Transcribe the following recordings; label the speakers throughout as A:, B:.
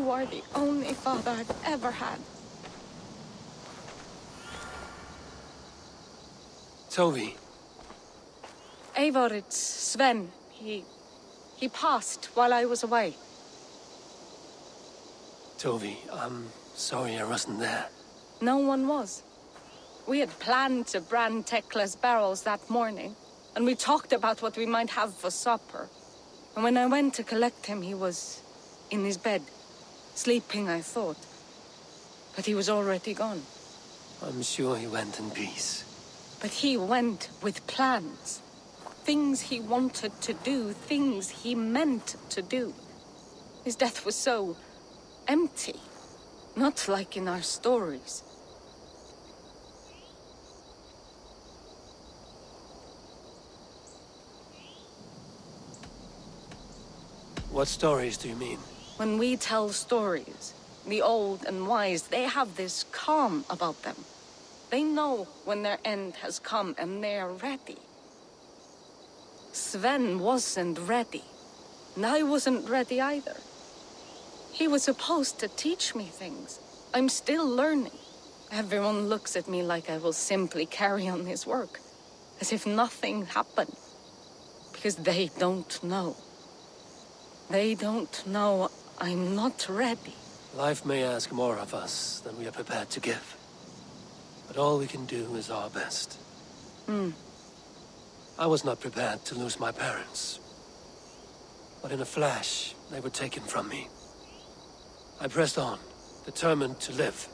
A: You are the only father I've ever had.
B: Toby.
A: Eivor, it's Sven. He passed while I was away.
B: Toby, I'm sorry I wasn't there.
A: No one was. We had planned to brand Tekla's barrels that morning, and we talked about what we might have for supper. And when I went to collect him, he was in his bed. Sleeping, I thought. But he was already gone.
B: I'm sure he went in peace.
A: But he went with plans. Things he wanted to do, things he meant to do. His death was so empty. Not like in our stories.
B: What stories do you mean?
A: When we tell stories, the old and wise, they have this calm about them. They know when their end has come and they're ready. Sven wasn't ready. And I wasn't ready either. He was supposed to teach me things. I'm still learning. Everyone looks at me like I will simply carry on his work. As if nothing happened. Because they don't know. They don't know I'm not ready.
B: Life may ask more of us than we are prepared to give. But all we can do is our best. I was not prepared to lose my parents. But in a flash, they were taken from me. I pressed on, determined to live.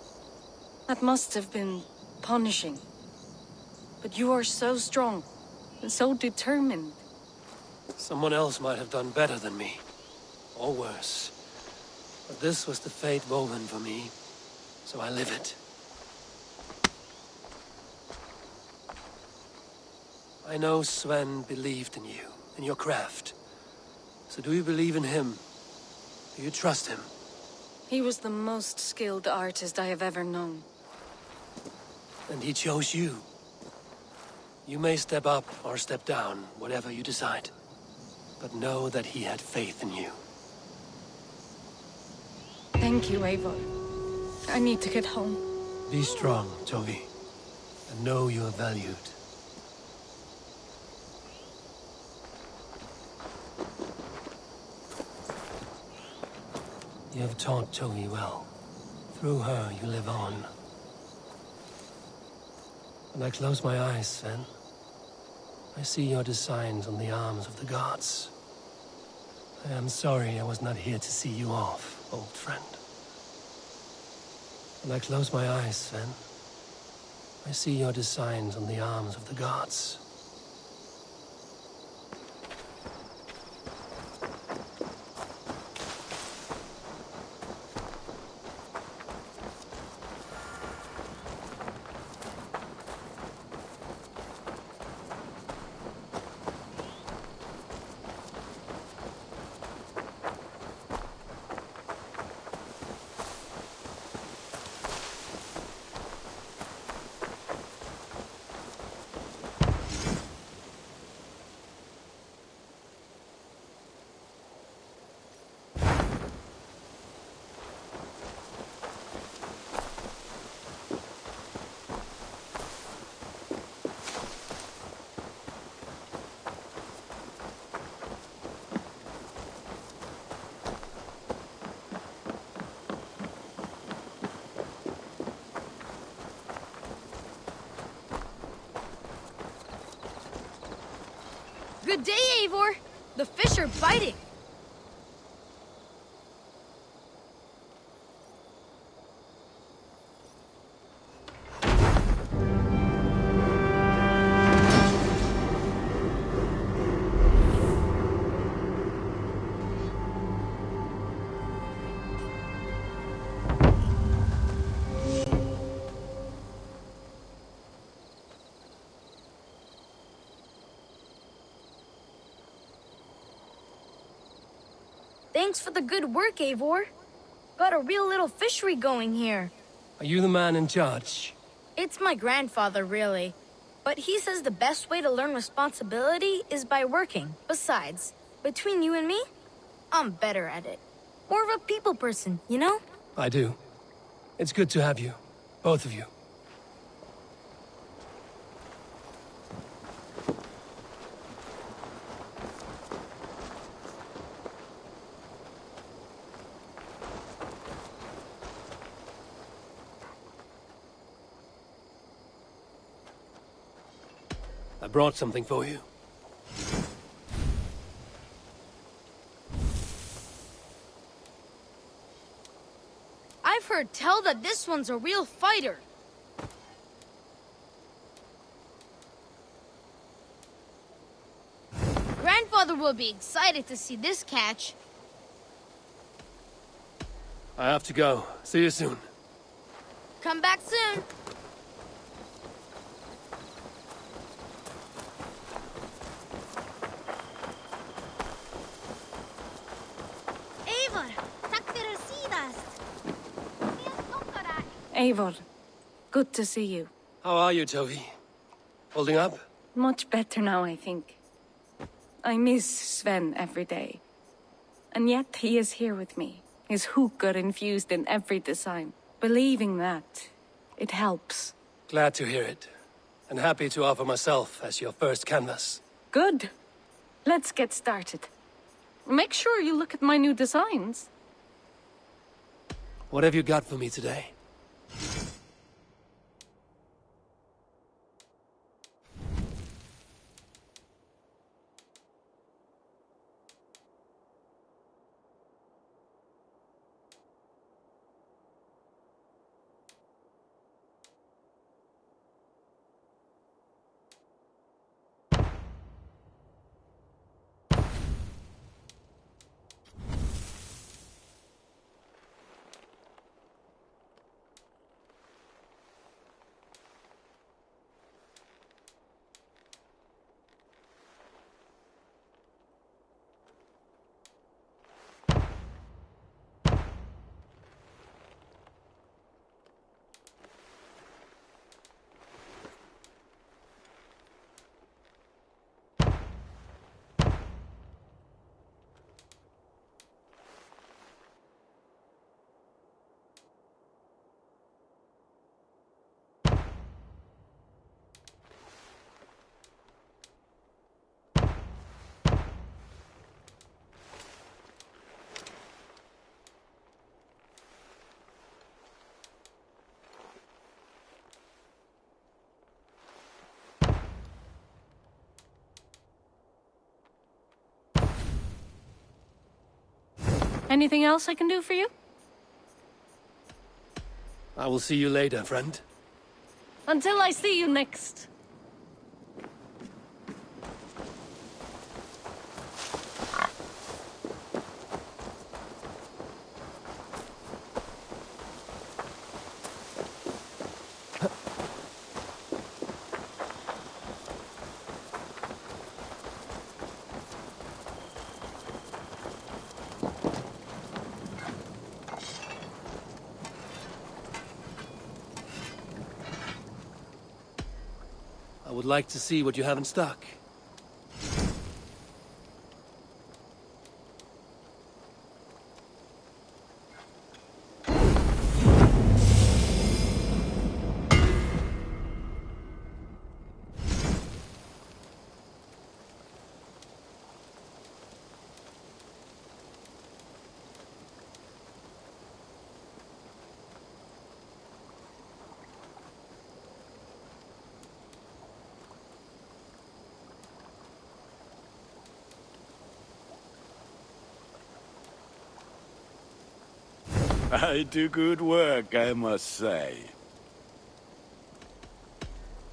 A: That must have been punishing. But you are so strong, and so determined.
B: Someone else might have done better than me. Or worse. But this was the fate woven for me, so I live it. I know Sven believed in you, in your craft. So do you believe in him? Do you trust him?
A: He was the most skilled artist I have ever known.
B: And he chose you. You may step up or step down, whatever you decide. But know that he had faith in you.
A: Thank you, Eivor. I need to get home.
B: Be strong, Toby. And know you are valued. You have taught Toby well. Through her, you live on. When I close my eyes, Sven, I see your designs on the arms of the gods. I am sorry I was not here to see you off, old friend. When I close my eyes, Sven, I see your designs on the arms of the gods.
C: Good day, Eivor! The fish are biting! Thanks for the good work, Eivor. Got a real little fishery going here.
B: Are you the man in charge?
C: It's my grandfather, really. But he says the best way to learn responsibility is by working. Besides, between you and me, I'm better at it. More of a people person, you know?
B: I do. It's good to have you. Both of you. I brought something for you.
C: I've heard tell that this one's a real fighter. Grandfather will be excited to see this catch.
B: I have to go. See you soon.
C: Come back soon. Eivor, tack för sidast.
A: Eivor, good to see you.
B: How are you, Tovi? Holding up?
A: Much better now, I think. I miss Sven every day. And yet he is here with me. His hooker infused in every design. Believing that, it helps.
B: Glad to hear it. And happy to offer myself as your first canvas.
A: Good. Let's get started. Make sure you look at my new designs.
B: What have you got for me today?
A: Anything else I can do for you?
B: I will see you later, friend.
A: Until I see you next.
B: I would like to see what you have in stock.
D: I do good work, I must say.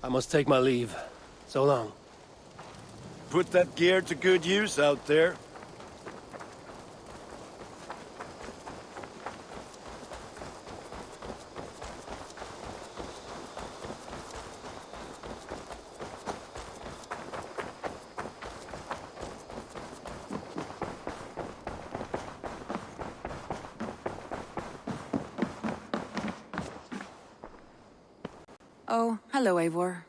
B: I must take my leave. So long.
D: Put that gear to good use out there.
E: Oh, hello, Eivor.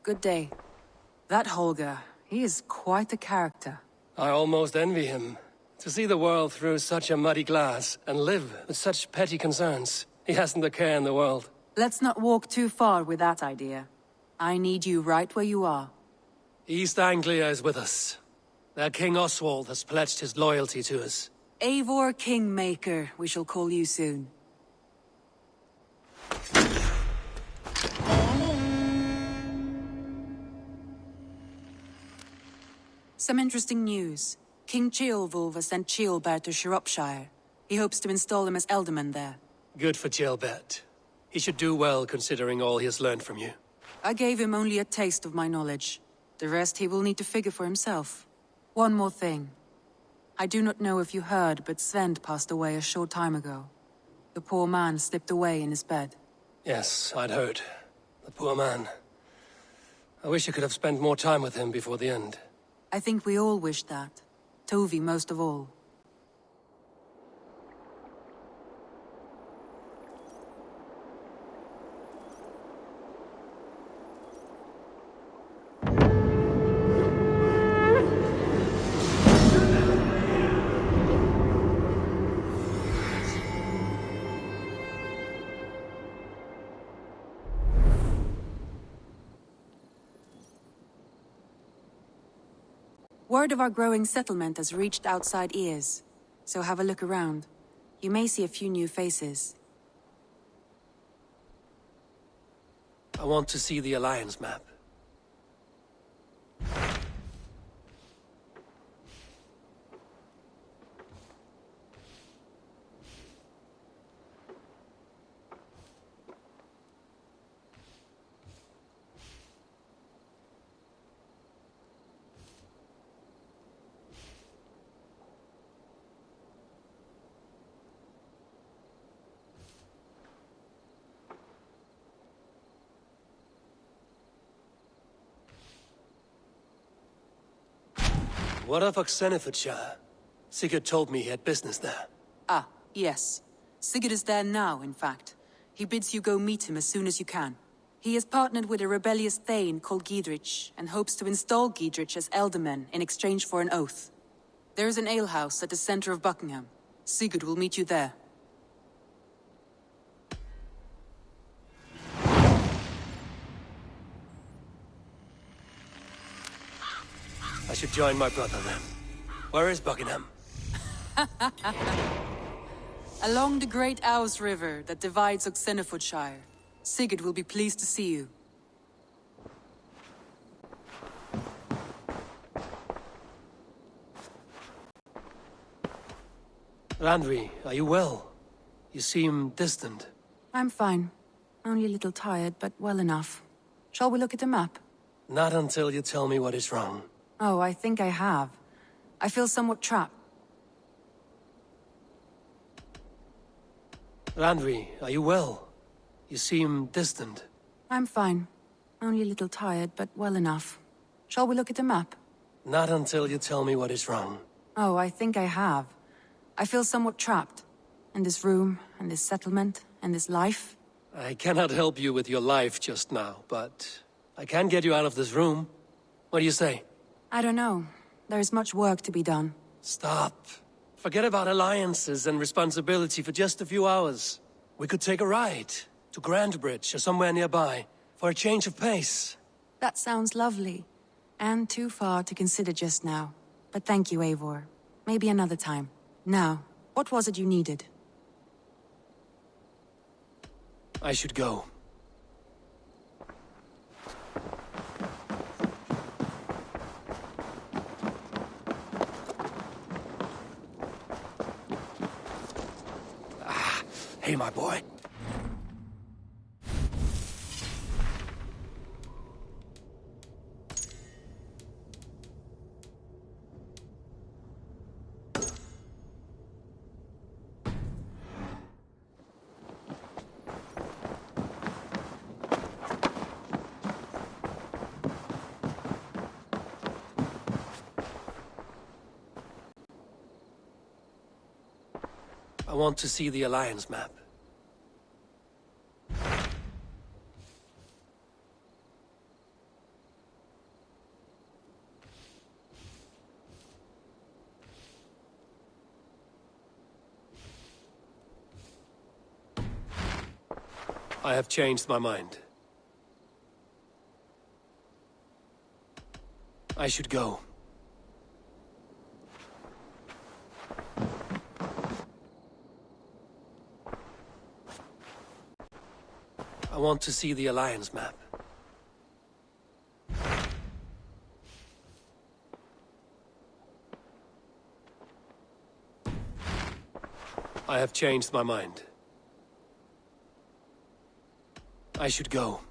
E: Good day. That Holger, he is quite the character.
B: I almost envy him. To see the world through such a muddy glass and live with such petty concerns, he hasn't a care in the world.
E: Let's not walk too far with that idea. I need you right where you are.
B: East Anglia is with us. Their King Oswald has pledged his loyalty to us.
E: Eivor Kingmaker, we shall call you soon. Some interesting news. King Ceolwulf has sent Ceolbert to Shropshire. He hopes to install him as Elderman there.
B: Good for Ceolbert. He should do well considering all he has learned from you.
E: I gave him only a taste of my knowledge. The rest he will need to figure for himself. One more thing. I do not know if you heard, but Svend passed away a short time ago. The poor man slipped away in his bed.
B: Yes, I'd heard. The poor man. I wish I could have spent more time with him before the end.
E: I think we all wish that. Tovi most of all. Word of our growing settlement has reached outside ears, so have a look around. You may see a few new faces.
B: I want to see the Alliance map. What of Oxenfordshire? Sigurd told me he had business there.
E: Ah, yes. Sigurd is there now, in fact. He bids you go meet him as soon as you can. He has partnered with a rebellious thane called Giedrich, and hopes to install Giedrich as Elderman in exchange for an oath. There is an alehouse at the center of Buckingham. Sigurd will meet you there.
B: I should join my brother then. Where is Buckingham?
E: Along the great Ouse River that divides Oxenfordshire. Sigurd will be pleased to see you.
B: Randvi, are you well? You seem distant.
E: I'm fine. Only a little tired, but well enough. Shall we look at the map?
B: Not until you tell me what is wrong.
E: Oh, I think I have. I feel somewhat trapped.
B: Randvi, are you well? You seem distant.
E: I'm fine. Only a little tired, but well enough. Shall we look at the map?
B: Not until you tell me what is wrong.
E: Oh, I think I have. I feel somewhat trapped. In this room, and this settlement, and this life.
B: I cannot help you with your life just now, but I can get you out of this room. What do you say?
E: I don't know. There is much work to be done.
B: Stop. Forget about alliances and responsibility for just a few hours. We could take a ride to Grandbridge or somewhere nearby for a change of pace.
E: That sounds lovely. And too far to consider just now. But thank you, Eivor. Maybe another time. Now, what was it you needed?
B: I should go. Hey, my boy. I want to see the Alliance map. I have changed my mind. I should go. I want to see the Alliance map. I have changed my mind. I should go.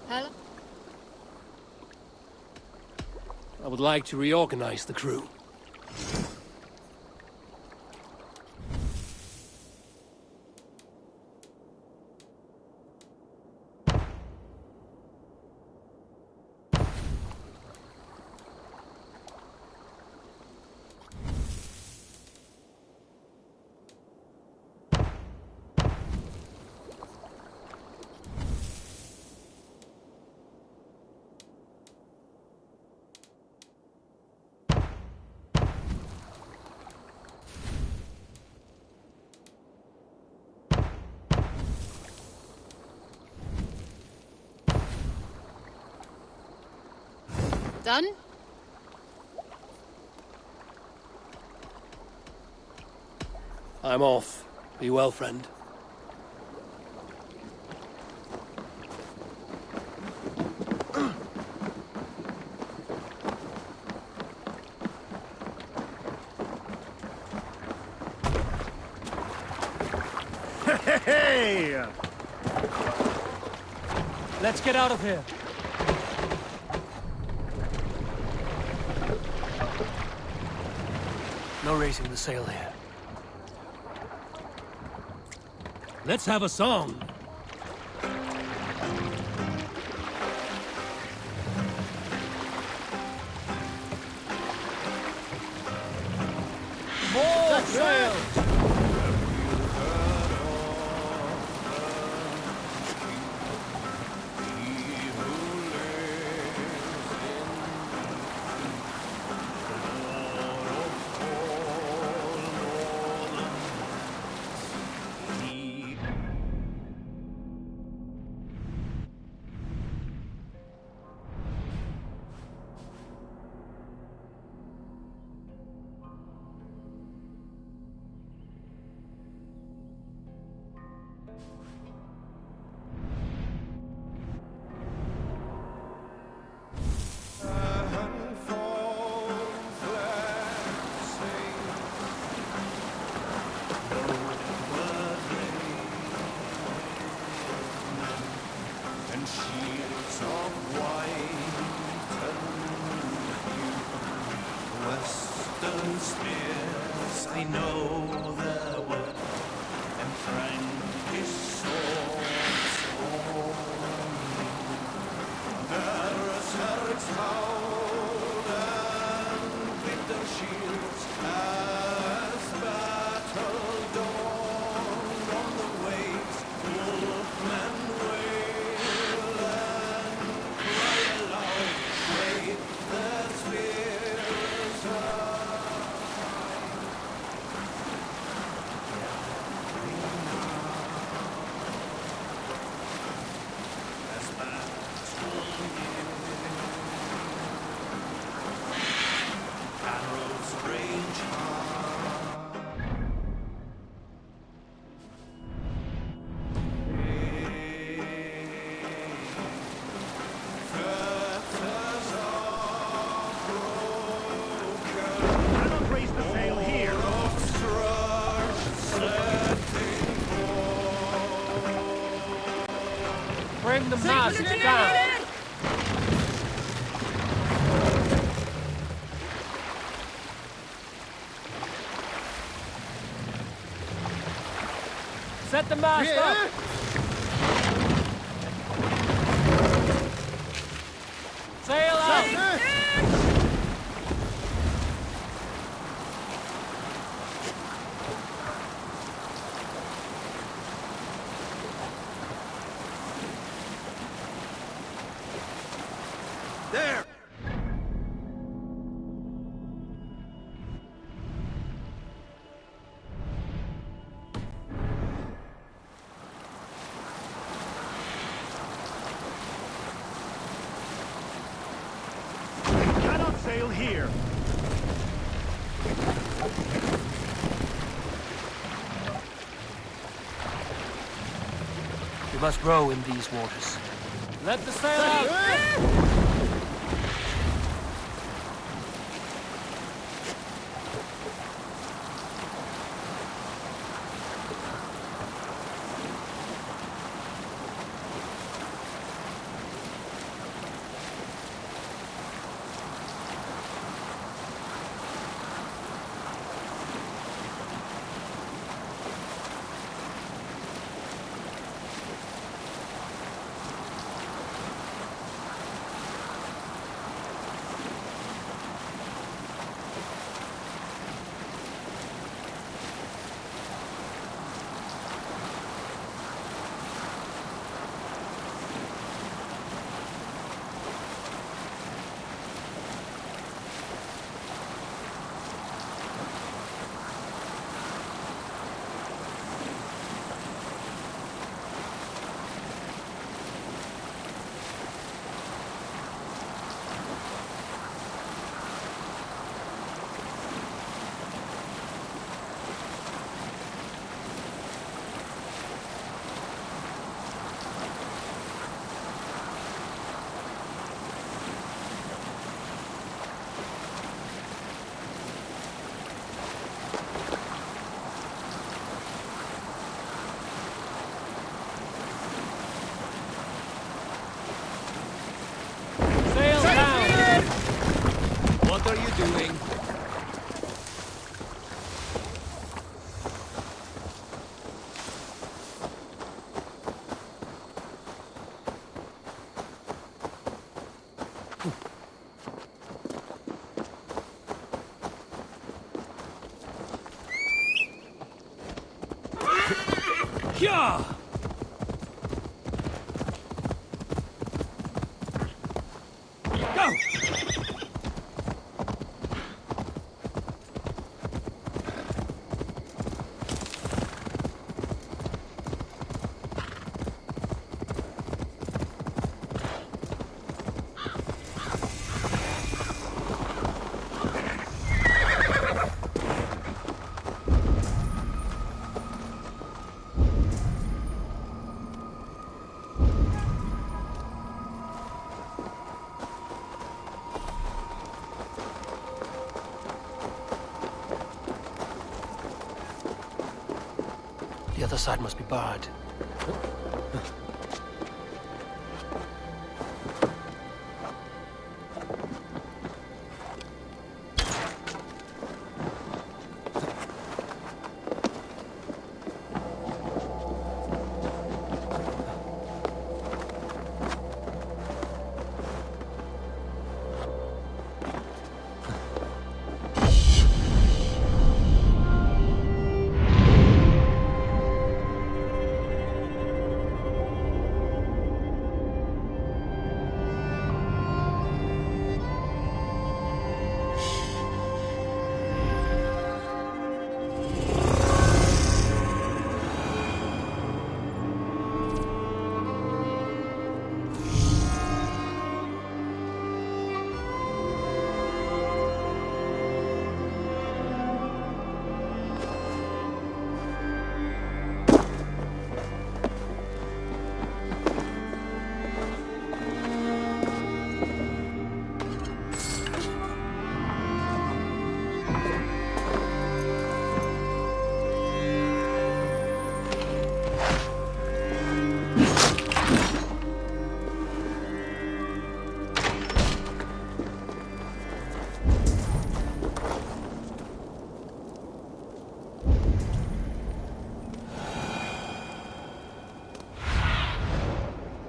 A: Hello?
B: I would like to reorganize the crew.
A: Done?
B: I'm off. Be well, friend.
D: Hey!
B: Let's get out of here. No raising the sail here. Let's have a song. More sail!
F: Spears, I know the word, and Frankish swords only. Berserk's howl and bitter shields as battle dawned on the waves. Wolfmen wail and cry aloud, wave their spears.
B: Bring the mast down. Set the mast up. Sail out.
F: There!
G: Cannot sail here.
B: We must row in these waters. Let the sail out!
F: What are you doing?
B: Yeah! Go! The other side must be barred.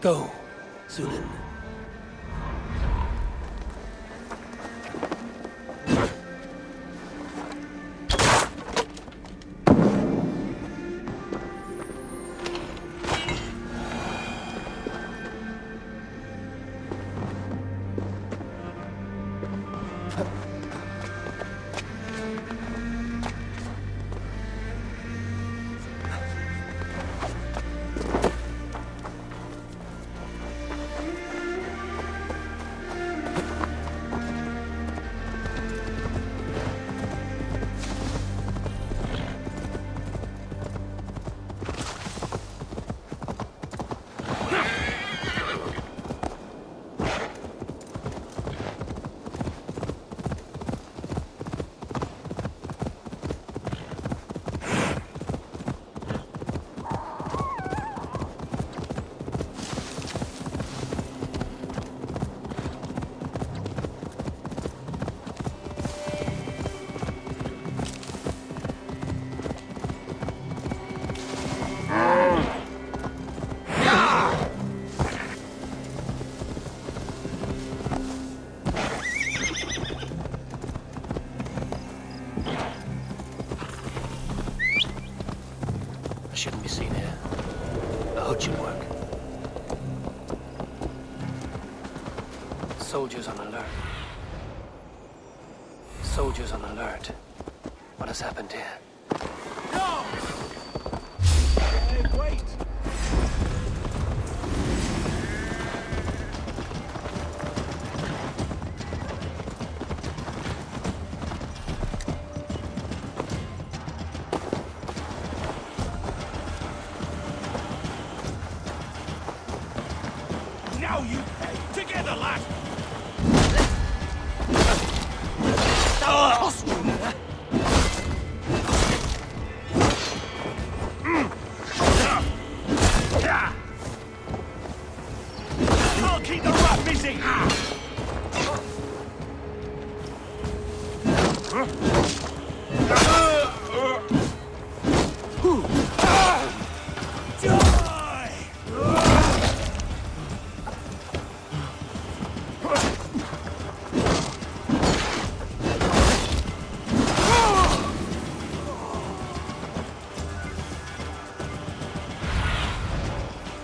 B: Go, Zulin. Shouldn't be seen here. The hood should work. Soldiers on alert. Soldiers on alert. What has happened here?
F: No! Hey, wait! Now you pay! Together, lad! I'll keep the rat busy!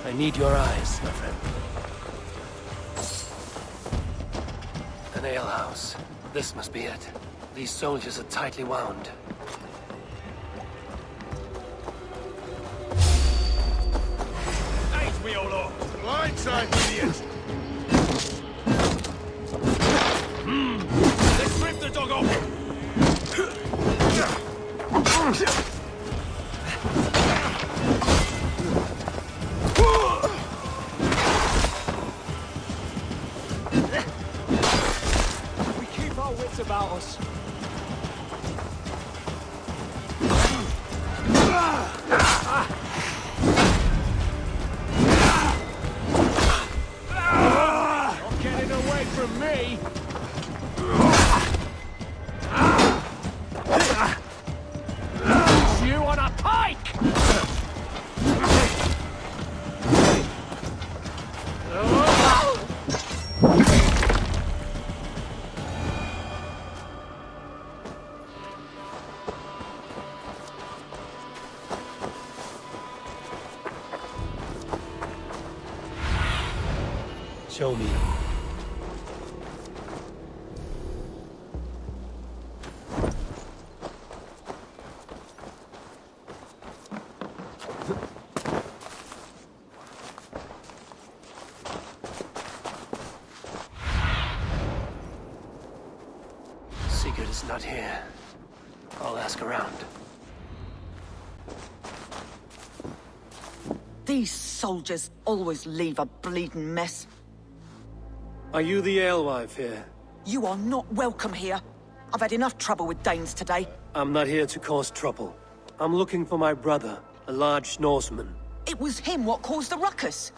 B: I need your eyes, my friend. An alehouse. This must be it. These soldiers are tightly wound.
F: Ain't we all up? Right side, idiot! Let's rip the dog off! We keep our wits about us. Not getting away from me! You on a pike!
B: Show me. Sigurd is not here. I'll ask around.
G: These soldiers always leave a bleeding mess.
B: Are you the alewife here?
G: You are not welcome here. I've had enough trouble with Danes today.
B: I'm not here to cause trouble. I'm looking for my brother, a large Norseman.
G: It was him what caused the ruckus.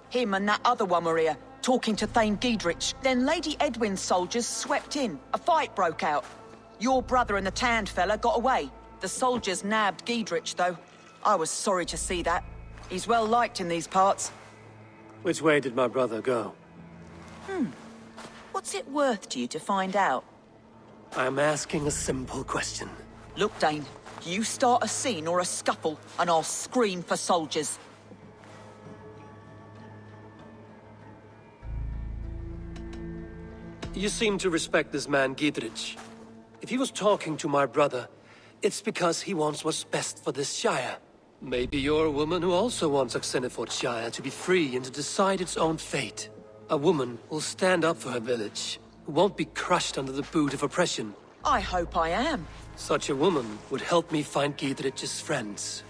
G: Him and that other one were here, talking to Thane Giedrich. Then Lady Edwin's soldiers swept in. A fight broke out. Your brother and the tanned fella got away. The soldiers nabbed Giedrich, though. I was sorry to see that. He's well liked in these parts.
B: Which way did my brother go?
G: What's it worth to you to find out?
B: I'm asking a simple question.
G: Look, Dane, you start a scene or a scuffle, and I'll scream for soldiers.
B: You seem to respect this man, Giedrich. If he was talking to my brother, it's because he wants what's best for this Shire. Maybe you're a woman who also wants Oxenford Shire to be free and to decide its own fate. A woman who'll stand up for her village, who won't be crushed under the boot of oppression.
G: I hope I am.
B: Such a woman would help me find Giedrich's friends.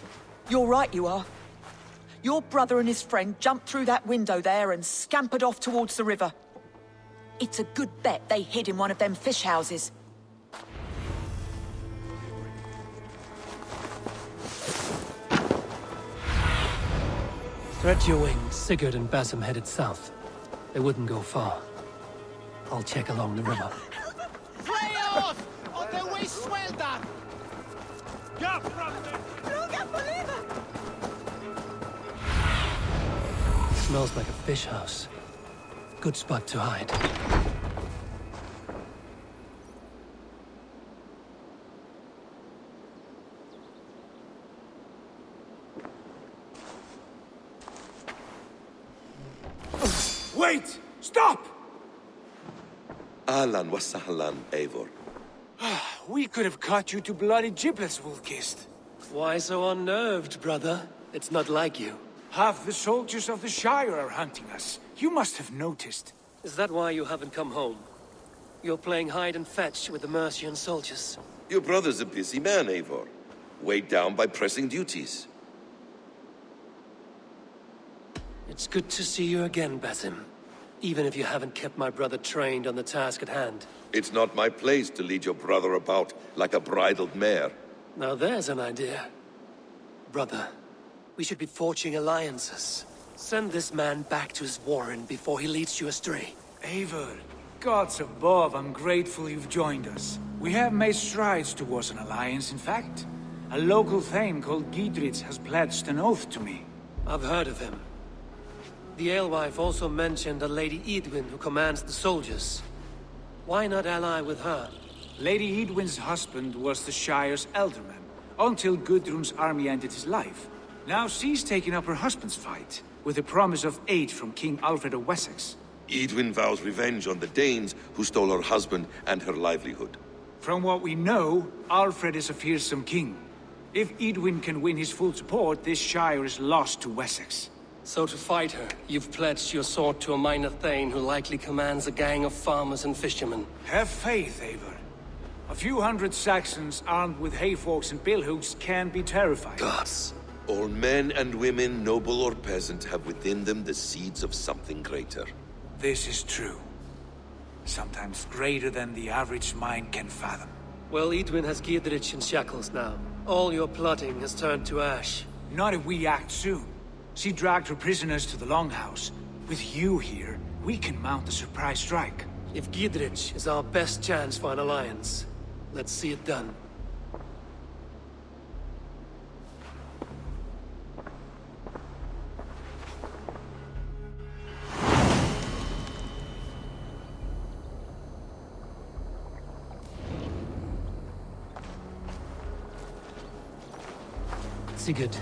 G: You're right, you are. Your brother and his friend jumped through that window there and scampered off towards the river. It's a good bet they hid in one of them fish houses.
B: Stretch your wings. Sigurd and Basim headed south. They wouldn't go far. I'll check along the river.
F: Freos! On the way suelta! Ya, frate!
B: Smells like a fish house. Good spot to hide.
F: Wait! Stop!
H: Ahlan wa sahlan, Eivor.
F: We could have cut you to bloody giblets, Wolf-Kissed.
B: Why so unnerved, brother? It's not like you.
F: Half the soldiers of the Shire are hunting us. You must have noticed.
B: Is that why you haven't come home? You're playing hide and fetch with the Mercian soldiers.
H: Your brother's a busy man, Eivor. Weighed down by pressing duties.
B: It's good to see you again, Basim. Even if you haven't kept my brother trained on the task at hand.
H: It's not my place to lead your brother about like a bridled mare.
B: Now there's an idea. Brother, we should be forging alliances. Send this man back to his warren before he leads you astray.
F: Eivor, gods above, I'm grateful you've joined us. We have made strides towards an alliance, in fact. A local thane called Giedrich has pledged an oath to me.
B: I've heard of him. The alewife also mentioned a Lady Edwin who commands the soldiers. Why not ally with her?
F: Lady Edwin's husband was the Shire's elderman, until Gudrun's army ended his life. Now she's taking up her husband's fight, with the promise of aid from King Alfred of Wessex.
H: Edwin vows revenge on the Danes who stole her husband and her livelihood.
F: From what we know, Alfred is a fearsome king. If Edwin can win his full support, this Shire is lost to Wessex.
B: So to fight her, you've pledged your sword to a minor thane who likely commands a gang of farmers and fishermen.
F: Have faith, Eivor. A few hundred Saxons armed with hayforks and billhooks can be terrifying.
B: Gods.
H: All men and women, noble or peasant, have within them the seeds of something greater.
F: This is true. Sometimes greater than the average mind can fathom.
B: Well, Edwin has Giedrich in shackles now. All your plotting has turned to ash.
F: Not if we act soon. She dragged her prisoners to the Longhouse. With you here, we can mount a surprise strike.
B: If Giedrich is our best chance for an alliance, let's see it done. Sigurd,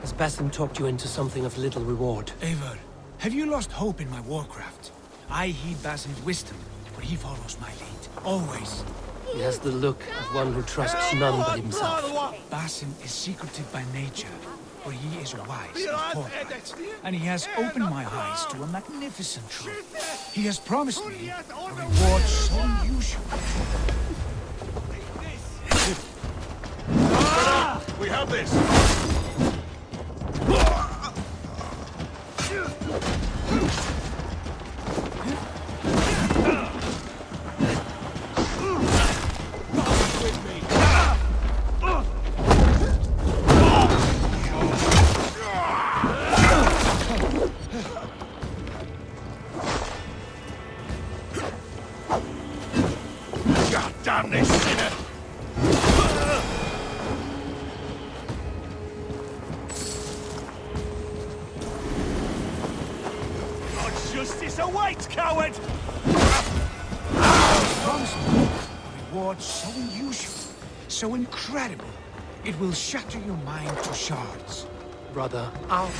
B: has Basim talked you into something of little reward?
F: Eivor, have you lost hope in my warcraft? I heed Basim's wisdom, but he follows my lead. Always.
B: He has the look of one who trusts none but himself.
F: Basim is secretive by nature, but he is wise and forthright. And he has opened my eyes to a magnificent truth. He has promised me a reward so unusual.
H: We have this!
D: God damn this sinner!
F: Justice awaits, coward! Promise me a reward so unusual, so incredible, it will shatter your mind to shards.
B: Brother, I'll...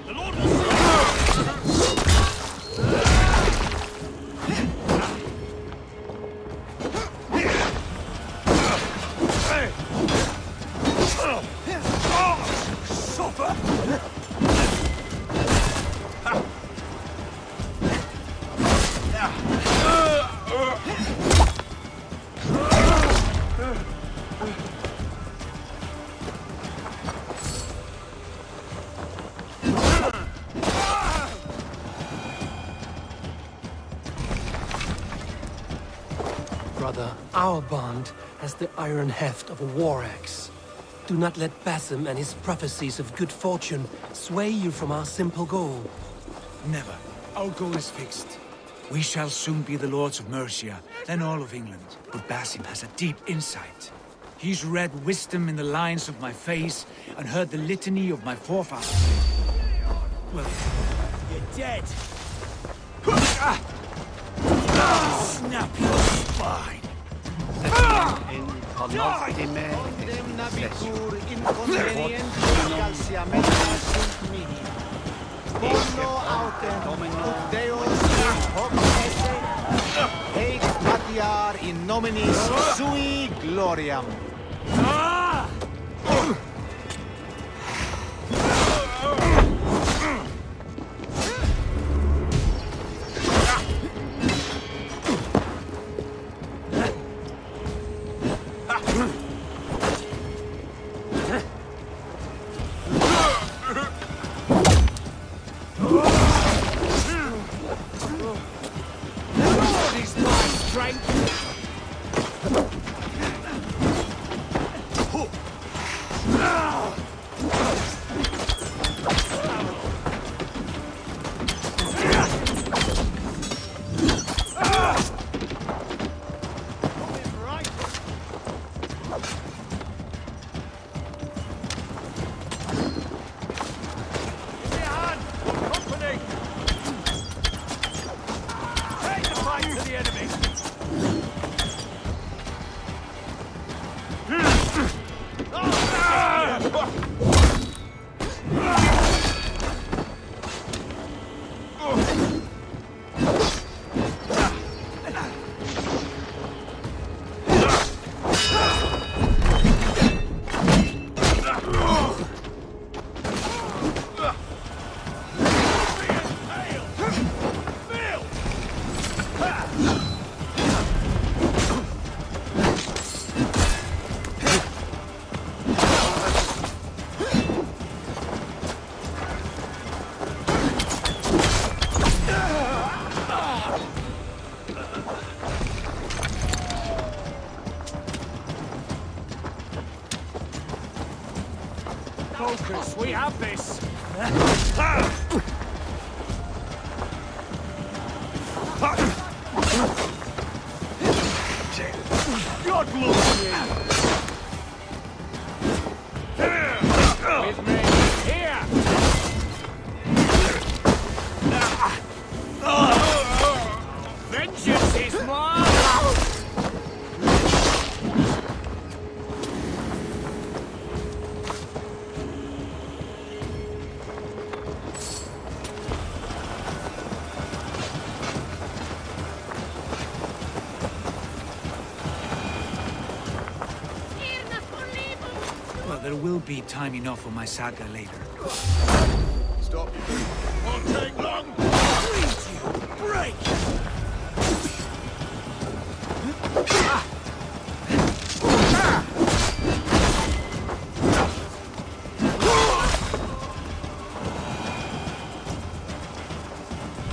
F: The Lord will see.
B: Brother, our bond has the iron heft of a war axe. Do not let Basim and his prophecies of good fortune sway you from our simple goal.
F: Never. Our goal is fixed. We shall soon be the lords of Mercia, then all of England. But Basim has a deep insight. He's read wisdom in the lines of my face and heard the litany of my forefathers. Well, you're dead. Snap your spine.
I: Bono autem ut Deus hoc esse, heic patiar in nominis sui gloriam.
F: Focus, we have this! God bless you! With me, here! Vengeance is mine! Well, there will be time enough for my saga later.
I: Stop.
F: Won't take long! Bleed you! Break!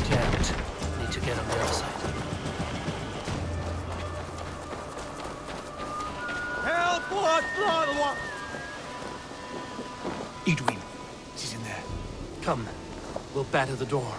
B: Can't. Need to get on the other side.
I: Help! What? What?
F: Edwin, she's in there.
B: Come. We'll batter the door.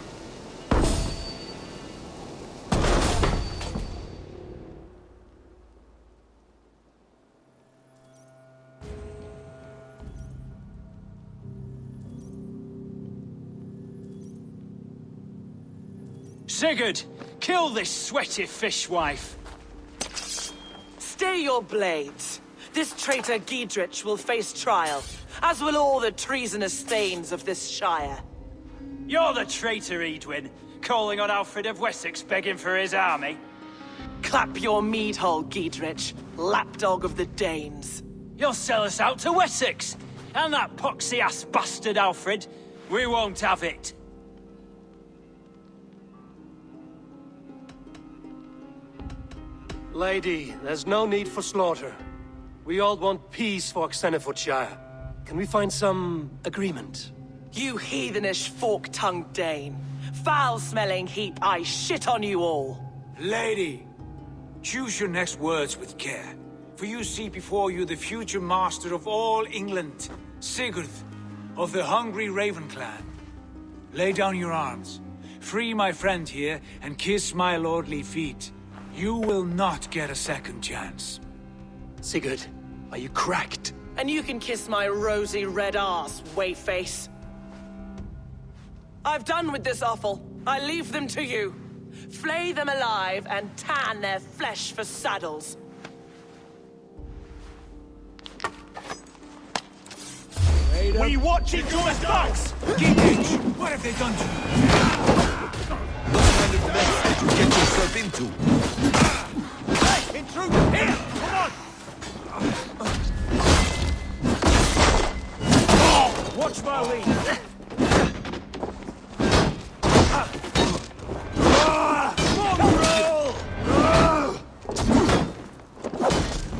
D: Sigurd, kill this sweaty fishwife.
J: Stay your blades. This traitor Giedrich will face trial, as will all the treasonous thanes of this shire.
D: You're the traitor, Edwin, calling on Alfred of Wessex begging for his army.
J: Clap your mead hole, Giedrich, lapdog of the Danes.
D: You'll sell us out to Wessex, and that poxy-ass bastard Alfred. We won't have it.
B: Lady, there's no need for slaughter. We all want peace for Xenofordshire. Can we find some agreement?
J: You heathenish fork-tongued Dane. Foul-smelling heap, I shit on you all.
F: Lady, choose your next words with care. For you see before you the future master of all England, Sigurd, of the hungry Raven clan. Lay down your arms. Free my friend here, and kiss my lordly feet. You will not get a second chance.
B: Sigurd, are you cracked?
J: And you can kiss my rosy red ass, wayface. I've done with this offal. I leave them to you. Flay them alive and tan their flesh for saddles.
F: We watch it to us backs! Giedrich, what have they done to you?
H: What kind of mess did you get yourself into?
I: Hey, intruder! Here! Come on!
F: Watch my lead!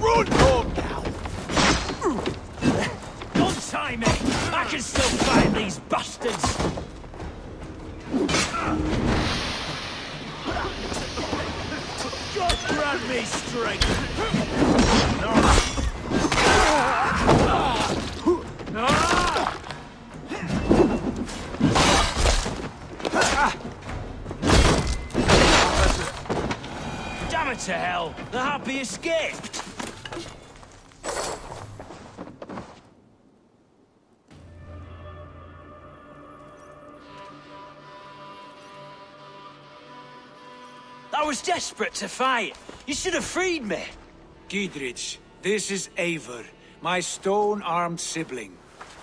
I: Run! Oh, now!
D: Don't tie me! I can still fight these bastards!
I: Just grab me straight!
D: Damn it to hell! The Happy escaped! I was desperate to fight. You should have freed me.
F: Giedrich, this is Eivor, my stone-armed sibling.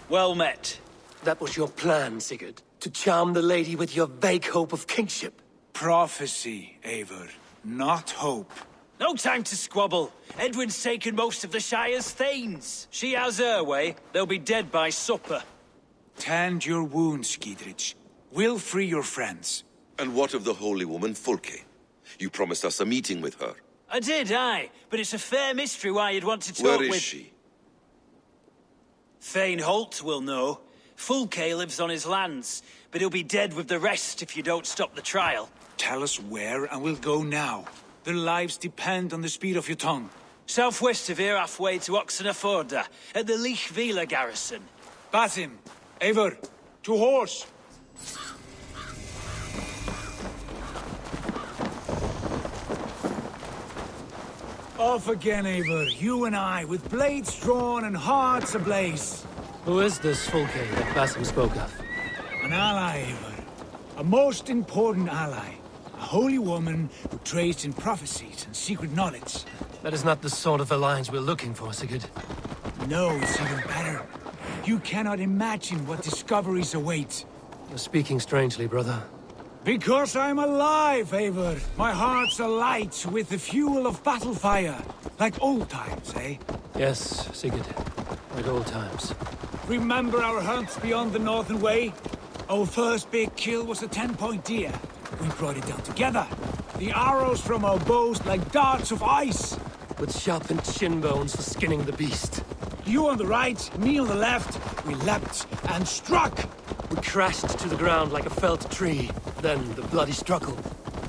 D: Well met.
B: That was your plan, Sigurd. To charm the lady with your vague hope of kingship.
F: Prophecy, Eivor, not hope.
D: No time to squabble. Edwin's taken most of the Shire's thanes. She has her way. They'll be dead by supper.
F: Tend your wounds, Giedrich. We'll free your friends.
H: And what of the holy woman Fulke? You promised us a meeting with her.
D: I did, aye. But it's a fair mystery why you'd want to talk
H: Where
D: with...
H: is she?
D: Thane Holt will know. Fulke lives on his lands, but he'll be dead with the rest if you don't stop the trial.
F: Tell us where, and we'll go now. Their lives depend on the speed of your tongue.
D: Southwest of here, halfway to Oxenaforda, at the Lichvila garrison.
F: Bathim, Eivor, to horse! Off again, Eivor, you and I, with blades drawn and hearts ablaze.
B: Who is this Fulke that Basim spoke of?
F: An ally, Eivor. A most important ally. A holy woman who trades in prophecies and secret knowledge.
B: That is not the sort of alliance we're looking for, Sigurd.
F: No, it's even better. You cannot imagine what discoveries await.
B: You're speaking strangely, brother.
F: Because I'm alive, Eivor. My heart's alight with the fuel of battle fire. Like old times, eh?
B: Yes, Sigurd. Like old times.
F: Remember our hunts beyond the Northern Way? Our first big kill was a 10-point deer. We brought it down together. The arrows from our bows like darts of ice.
B: With sharpened shin bones for skinning the beast.
F: You on the right, me on the left. We leapt and struck.
B: We crashed to the ground like a felled tree. Then the bloody struggle.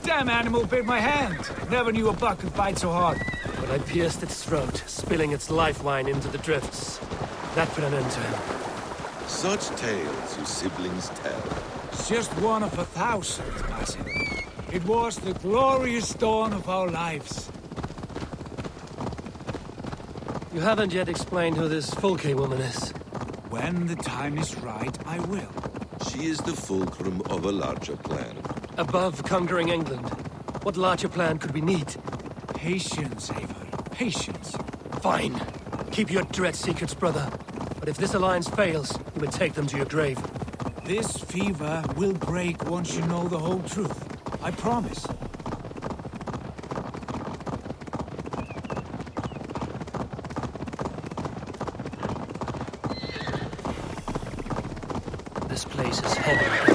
F: Damn animal bit my hand. Never knew a buck could bite so hard.
B: When I pierced its throat, spilling its life wine into the drifts. That put an end to him.
H: Such tales you siblings tell.
F: It's just one of 1,000, Basim. It was the glorious dawn of our lives.
B: You haven't yet explained who this Fulke woman is.
F: When the time is right, I will.
H: She is the fulcrum of a larger plan.
B: Above conquering England, what larger plan could we need?
F: Patience, Eivor. Patience.
B: Fine. Keep your dread secrets, brother. But if this alliance fails, you may take them to your grave.
F: This fever will break once you know the whole truth. I promise.
B: This place is heavy.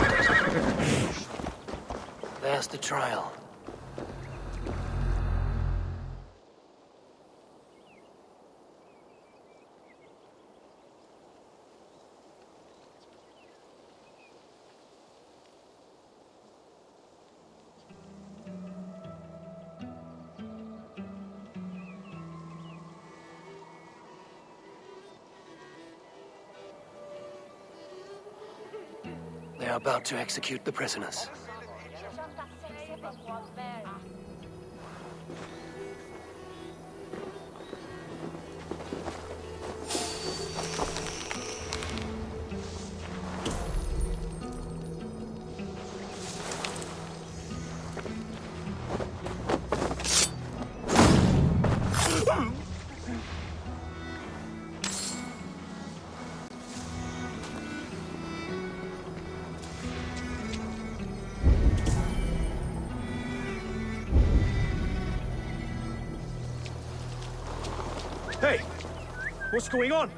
B: There's the trial. They are about to execute the prisoners.
I: Hey! What's going on?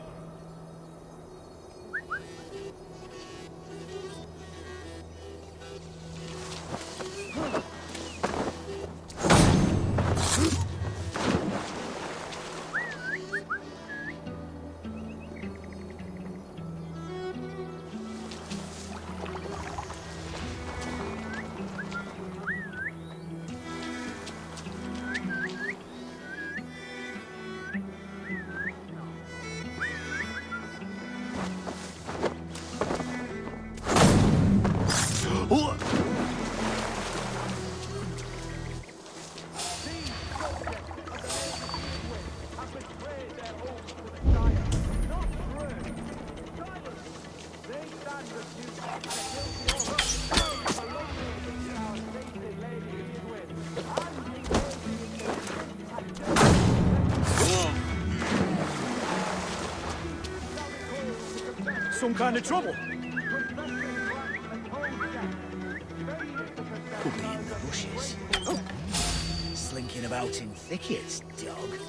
I: Some kind of trouble.
F: Could be in the bushes. Slinking about in thickets, dog.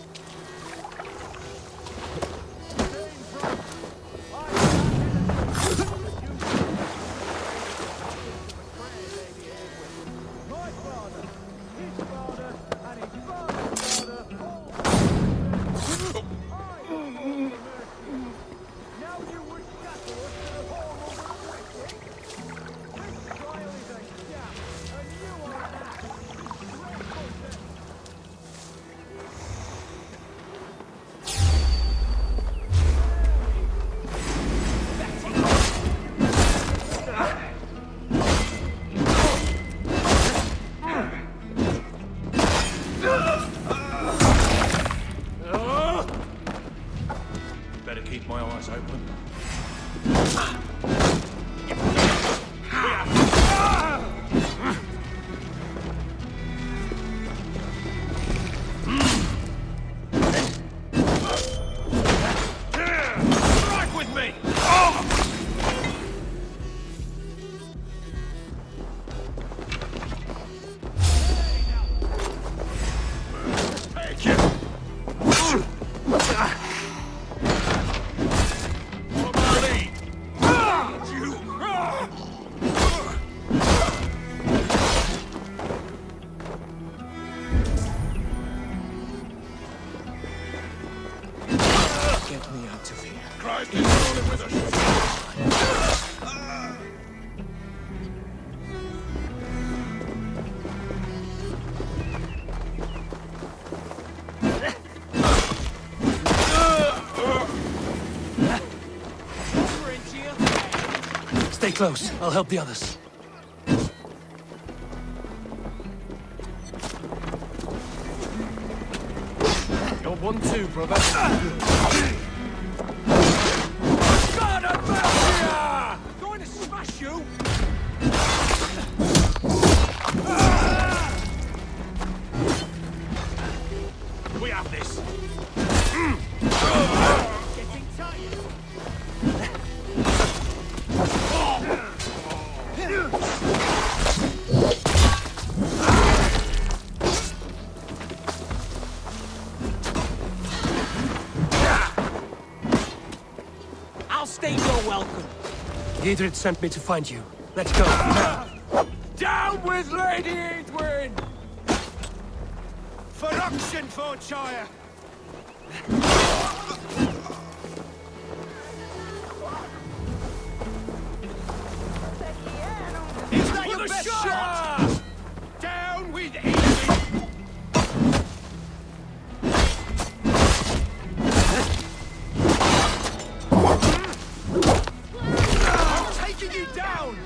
I: Better keep my eyes open. Strike with me! Take it!
F: Get me out of here.
I: Christ, he's rolling with us!
B: Stay close. I'll help the others.
I: You're 1-2, brother.
F: God, I'm back here! Going to smash you!
D: Thane you're welcome.
B: Giedrich sent me to find you. Let's go, now.
I: Down with Lady Edwin! For Oxenfordshire! Is that your best shot? Down with Edwin! I'm taking you down!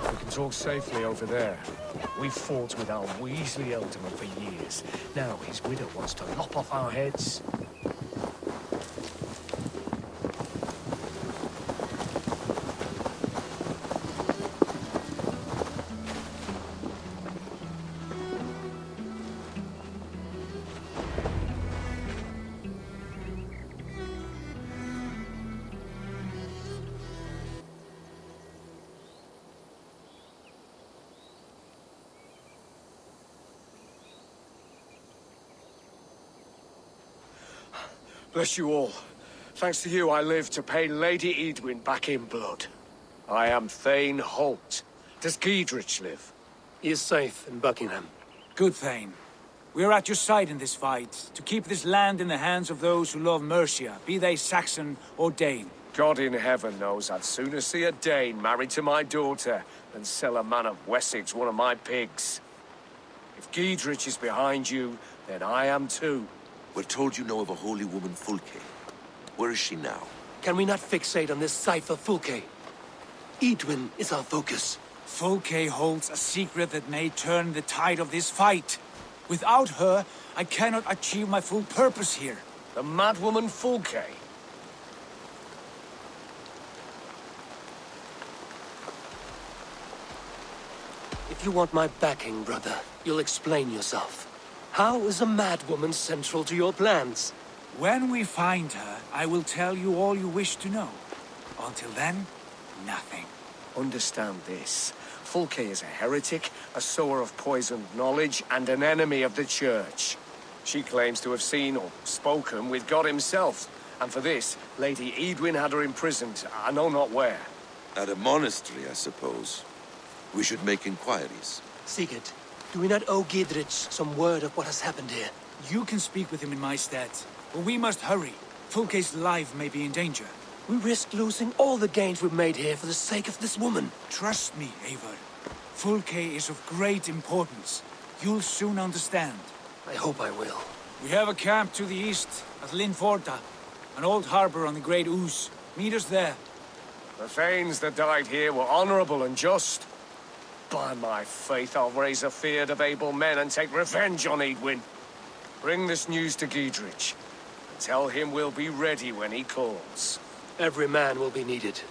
F: We can talk safely over there. We've fought with our Weasley Alderman for years. Now his widow wants to lop off our heads.
I: Bless you all. Thanks to you, I live to pay Lady Edwin back in blood. I am Thane Holt. Does Giedrich live?
B: He is safe in Buckingham.
F: Good, Thane. We are at your side in this fight, to keep this land in the hands of those who love Mercia, be they Saxon or Dane.
I: God in heaven knows I'd sooner see a Dane married to my daughter than sell a man of Wessex one of my pigs. If Giedrich is behind you, then I am too.
H: We're told you know of a holy woman, Fulke. Where is she now?
B: Can we not fixate on this cipher, Fulke? Edwin is our focus.
F: Fulke holds a secret that may turn the tide of this fight. Without her, I cannot achieve my full purpose here.
I: The madwoman Fulke?
B: If you want my backing, brother, you'll explain yourself. How is a madwoman central to your plans?
F: When we find her, I will tell you all you wish to know. Until then, nothing.
I: Understand this. Fulke is a heretic, a sower of poisoned knowledge, and an enemy of the Church. She claims to have seen or spoken with God himself. And for this, Lady Edwin had her imprisoned, I know not where.
H: At a monastery, I suppose. We should make inquiries.
B: Sigurd, do we not owe Giedrich some word of what has happened here?
F: You can speak with him in my stead, but we must hurry. Fulke's life may be in danger.
B: We risk losing all the gains we've made here for the sake of this woman.
F: Trust me, Eivor. Fulke is of great importance. You'll soon understand.
B: I hope I will.
F: We have a camp to the east at Linforta, an old harbor on the Great Ouse. Meet us there.
I: The Thanes that died here were honorable and just. By my faith, I'll raise a fear of able men and take revenge on Edwin. Bring this news to Giedrich, and tell him we'll be ready when he calls.
B: Every man will be needed.